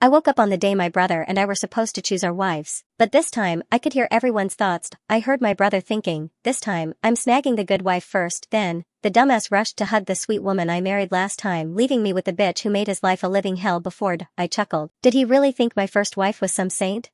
I woke up on the day my brother and I were supposed to choose our wives. But this time, I could hear everyone's thoughts. I heard my brother thinking, this time, I'm snagging the good wife first. Then, the dumbass rushed to hug the sweet woman I married last time, leaving me with the bitch who made his life a living hell before. I chuckled. Did he really think my first wife was some saint?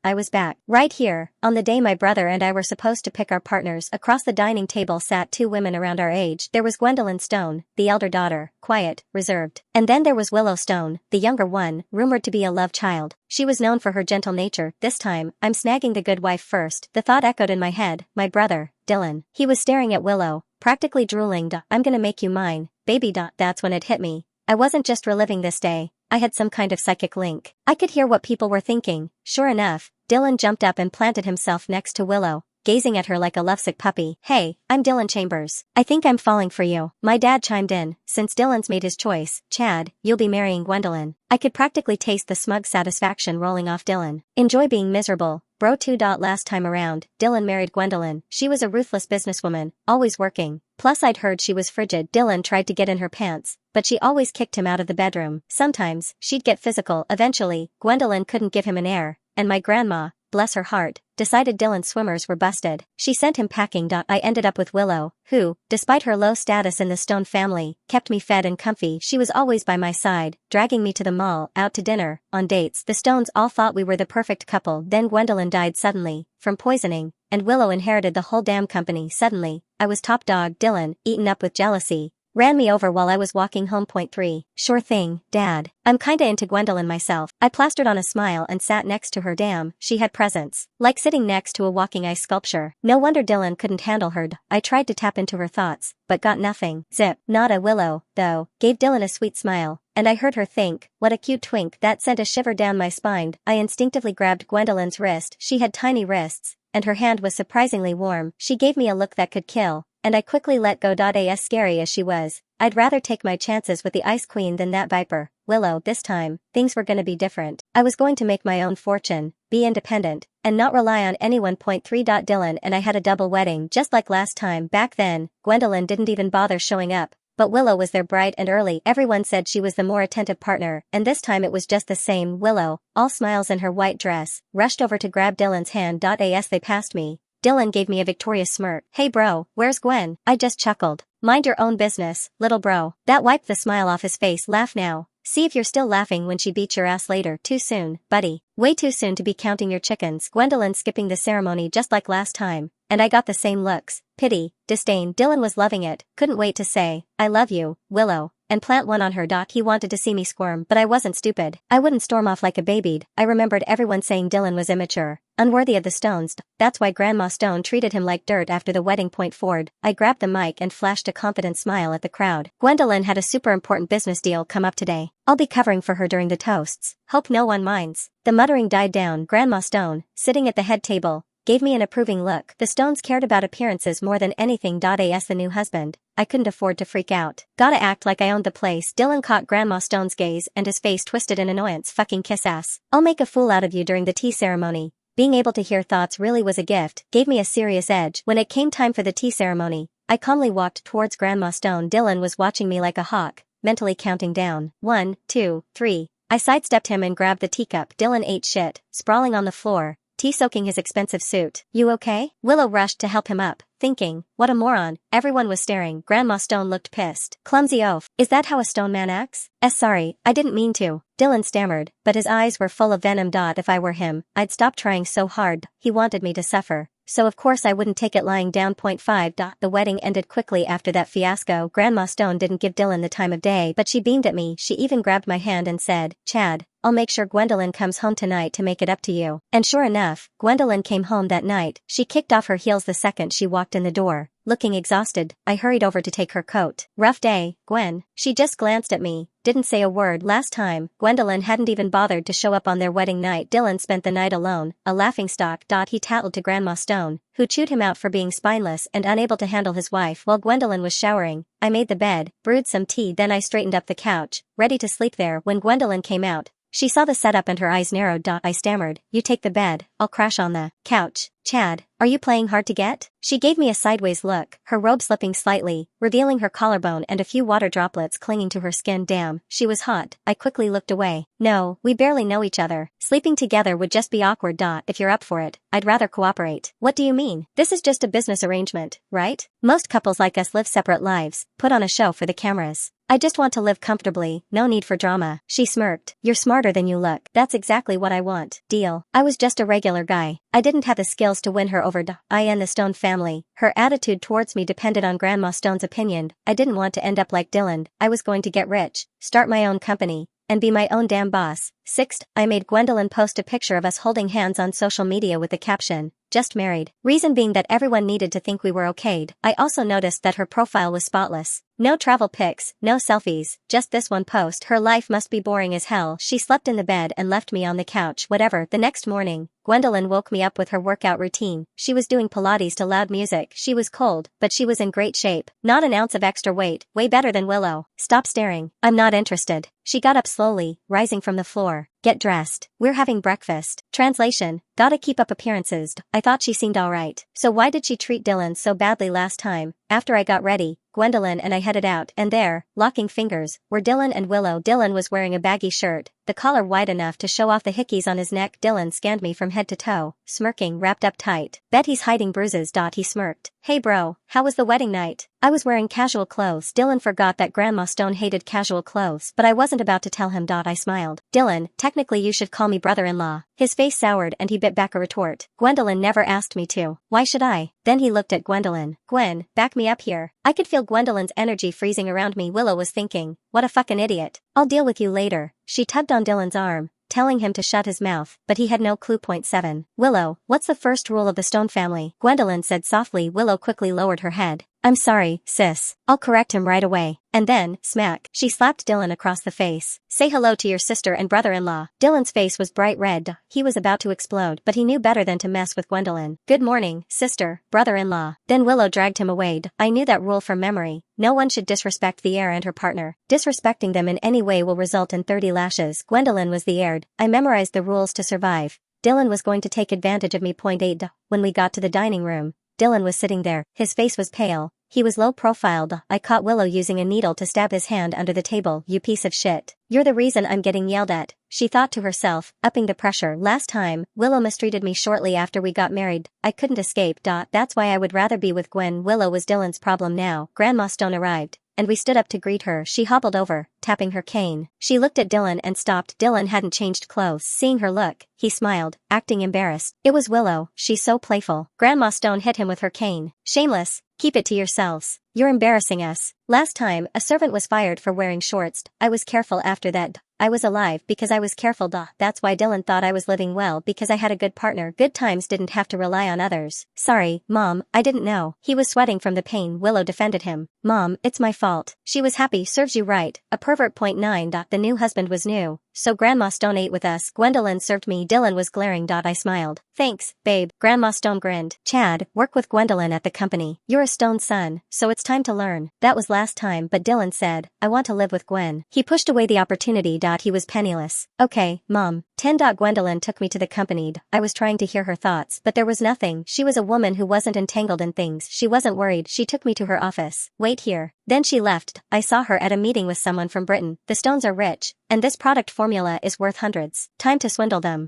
I was back. Right here, on the day my brother and I were supposed to pick our partners. Across the dining table sat two women around our age. There was Gwendolyn Stone, the elder daughter, quiet, reserved. And then there was Willow Stone, the younger one, rumored to be a love child. She was known for her gentle nature. This time, I'm snagging the good wife first. The thought echoed in my head. My brother, Dylan. He was staring at Willow, practically drooling. I'm gonna make you mine, baby. That's when it hit me. I wasn't just reliving this day. I had some kind of psychic link. I could hear what people were thinking. Sure enough, Dylan jumped up and planted himself next to Willow, gazing at her like a lovesick puppy. Hey, I'm Dylan Chambers. I think I'm falling for you. My dad chimed in. Since Dylan's made his choice, Chad, you'll be marrying Gwendolyn. I could practically taste the smug satisfaction rolling off Dylan. Enjoy being miserable, bro. Last time around, Dylan married Gwendolyn. She was a ruthless businesswoman, always working. Plus I'd heard she was frigid. Dylan tried to get in her pants, but she always kicked him out of the bedroom. Sometimes, she'd get physical. Eventually, Gwendolyn couldn't give him an heir, and my grandma, bless her heart, decided Dylan's swimmers were busted. She sent him packing. I ended up with Willow, who, despite her low status in the Stone family, kept me fed and comfy. She was always by my side, dragging me to the mall, out to dinner, on dates. The Stones all thought we were the perfect couple. Then Gwendolyn died suddenly, from poisoning, and Willow inherited the whole damn company. Suddenly, I was top dog. Dylan, eaten up with jealousy, ran me over while I was walking home. Point 3. Sure thing, Dad. I'm kinda into Gwendolyn myself. I plastered on a smile and sat next to her. Damn, she had presence. Like sitting next to a walking ice sculpture. No wonder Dylan couldn't handle her. I tried to tap into her thoughts, but got nothing. Zip. Nada. Willow, though, gave Dylan a sweet smile, and I heard her think, what a cute twink. That sent a shiver down my spine. I instinctively grabbed Gwendolyn's wrist. She had tiny wrists, and her hand was surprisingly warm. She gave me a look that could kill, and I quickly let go. As scary as she was, I'd rather take my chances with the Ice Queen than that viper. Willow. This time, things were gonna be different. I was going to make my own fortune, be independent, and not rely on anyone. Point 3. Dylan and I had a double wedding just like last time. Back then, Gwendolyn didn't even bother showing up, but Willow was there bright and early. Everyone said she was the more attentive partner, and this time it was just the same. Willow, all smiles in her white dress, rushed over to grab Dylan's hand. As they passed me, Dylan gave me a victorious smirk. Hey bro, where's Gwen? I just chuckled. Mind your own business, little bro. That wiped the smile off his face. Laugh now. See if you're still laughing when she beats your ass later. Too soon, buddy. Way too soon to be counting your chickens. Gwendolyn skipping the ceremony just like last time, and I got the same looks. Pity, disdain. Dylan was loving it. Couldn't wait to say, I love you, Willow, and plant one on her. He wanted to see me squirm, but I wasn't stupid. I wouldn't storm off like a baby. I remembered everyone saying Dylan was immature, unworthy of the Stones. That's why Grandma Stone treated him like dirt after the wedding. Point 4. I grabbed the mic and flashed a confident smile at the crowd. Gwendolyn had a super important business deal come up today. I'll be covering for her during the toasts. Hope no one minds. The muttering died down. Grandma Stone, sitting at the head table, gave me an approving look. The Stones cared about appearances more than anything. As the new husband, I couldn't afford to freak out. Gotta act like I owned the place. Dylan caught Grandma Stone's gaze and his face twisted in annoyance. Fucking kiss ass. I'll make a fool out of you during the tea ceremony. Being able to hear thoughts really was a gift, gave me a serious edge. When it came time for the tea ceremony, I calmly walked towards Grandma Stone. Dylan was watching me like a hawk, mentally counting down. 1, 2, 3. I sidestepped him and grabbed the teacup. Dylan ate shit, sprawling on the floor, tea soaking his expensive suit. You okay? Willow rushed to help him up, thinking, what a moron. Everyone was staring. Grandma Stone looked pissed. Clumsy oaf. Is that how a stone man acts? Sorry, I didn't mean to. Dylan stammered, but his eyes were full of venom. If I were him, I'd stop trying so hard. He wanted me to suffer, so of course I wouldn't take it lying down. Point 5. The wedding ended quickly after that fiasco. Grandma Stone didn't give Dylan the time of day, but she beamed at me. She even grabbed my hand and said, Chad, I'll make sure Gwendolyn comes home tonight to make it up to you. And sure enough, Gwendolyn came home that night. She kicked off her heels the second she walked in the door. Looking exhausted, I hurried over to take her coat. Rough day, Gwen. She just glanced at me, didn't say a word. Last time, Gwendolyn hadn't even bothered to show up on their wedding night. Dylan spent the night alone, a laughingstock. He tattled to Grandma Stone, who chewed him out for being spineless and unable to handle his wife. While Gwendolyn was showering, I made the bed, brewed some tea, then I straightened up the couch, ready to sleep there. When Gwendolyn came out, she saw the setup and her eyes narrowed. I stammered, you take the bed, I'll crash on the couch. Chad, are you playing hard to get? She gave me a sideways look, her robe slipping slightly, revealing her collarbone and a few water droplets clinging to her skin. Damn, she was hot. I quickly looked away. No, we barely know each other. Sleeping together would just be awkward. If you're up for it, I'd rather cooperate. What do you mean? This is just a business arrangement, right? Most couples like us live separate lives, put on a show for the cameras. I just want to live comfortably, no need for drama. She smirked. You're smarter than you look. That's exactly what I want. Deal. I was just a regular guy. I didn't have the skills to win her over. I and the Stone family. Her attitude towards me depended on Grandma Stone's opinion. I didn't want to end up like Dylan. I was going to get rich, start my own company, and be my own damn boss. Sixth, I made Gwendolyn post a picture of us holding hands on social media with the caption, "Just married." Reason being that everyone needed to think we were okayed. I also noticed that her profile was spotless. No travel pics, no selfies, just this one post. Her life must be boring as hell. She slept in the bed and left me on the couch. Whatever. The next morning, Gwendolyn woke me up with her workout routine. She was doing Pilates to loud music. She was cold, but she was in great shape. Not an ounce of extra weight, way better than Willow. Stop staring. I'm not interested. She got up slowly, rising from the floor. Get dressed. We're having breakfast. Translation. Gotta keep up appearances. I thought she seemed alright. So why did she treat Dylan so badly last time? After I got ready, Gwendolyn and I headed out, and there, locking fingers, were Dylan and Willow. Dylan was wearing a baggy shirt, the collar wide enough to show off the hickeys on his neck. Dylan scanned me from head to toe, smirking, wrapped up tight. Bet he's hiding bruises. He smirked. Hey bro, how was the wedding night? I was wearing casual clothes. Dylan forgot that Grandma Stone hated casual clothes, but I wasn't about to tell him. I smiled. Dylan, technically you should call me brother-in-law. His face soured and he bit back a retort. Gwendolyn never asked me to. Why should I? Then he looked at Gwendolyn. Gwen, back me up here. I could feel Gwendolyn's energy freezing around me. Willow was thinking, what a fucking idiot. I'll deal with you later. She tugged on Dylan's arm, telling him to shut his mouth, but he had no clue. Point 7. Willow, what's the first rule of the Stone family? Gwendolyn said softly. Willow quickly lowered her head. I'm sorry, sis. I'll correct him right away. And then, smack, she slapped Dylan across the face. Say hello to your sister and brother-in-law. Dylan's face was bright red. He was about to explode, but he knew better than to mess with Gwendolyn. Good morning, sister, brother-in-law. Then Willow dragged him away. I knew that rule from memory. No one should disrespect the heir and her partner. Disrespecting them in any way will result in 30 lashes. Gwendolyn was the heir. I memorized the rules to survive. Dylan was going to take advantage of me. Point 8. When we got to the dining room, Dylan was sitting there. His face was pale. He was low-profiled. I caught Willow using a needle to stab his hand under the table. You piece of shit. You're the reason I'm getting yelled at, she thought to herself, upping the pressure. Last time, Willow mistreated me shortly after we got married. I couldn't escape. That's why I would rather be with Gwen. Willow was Dylan's problem now. Grandma Stone arrived, and we stood up to greet her. She hobbled over, tapping her cane. She looked at Dylan and stopped. Dylan hadn't changed clothes. Seeing her look, he smiled, acting embarrassed. It was Willow. She's so playful. Grandma Stone hit him with her cane. Shameless. Keep it to yourselves. You're embarrassing us. Last time, a servant was fired for wearing shorts. I was careful after that. I was alive because I was careful. That's why Dylan thought I was living well, because I had a good partner. Good times didn't have to rely on others. Sorry, Mom, I didn't know. He was sweating from the pain. Willow defended him. Mom, it's my fault. She was happy. Serves you right. A pervert. Point 9. The new husband was new, so Grandma Stone ate with us. Gwendolyn served me. Dylan was glaring. I smiled. Thanks, babe. Grandma Stone grinned. Chad, work with Gwendolyn at the company. You're a Stone son, so it's time to learn. That was last time, but Dylan said, I want to live with Gwen. He pushed away the opportunity. He was penniless. Okay, Mom. 10. Gwendolyn took me to the company. I was trying to hear her thoughts, but there was nothing. She was a woman who wasn't entangled in things. She wasn't worried. She took me to her office. Wait here. Then she left. I saw her at a meeting with someone from Britain. The Stones are rich, and this product formula is worth hundreds. Time to swindle them.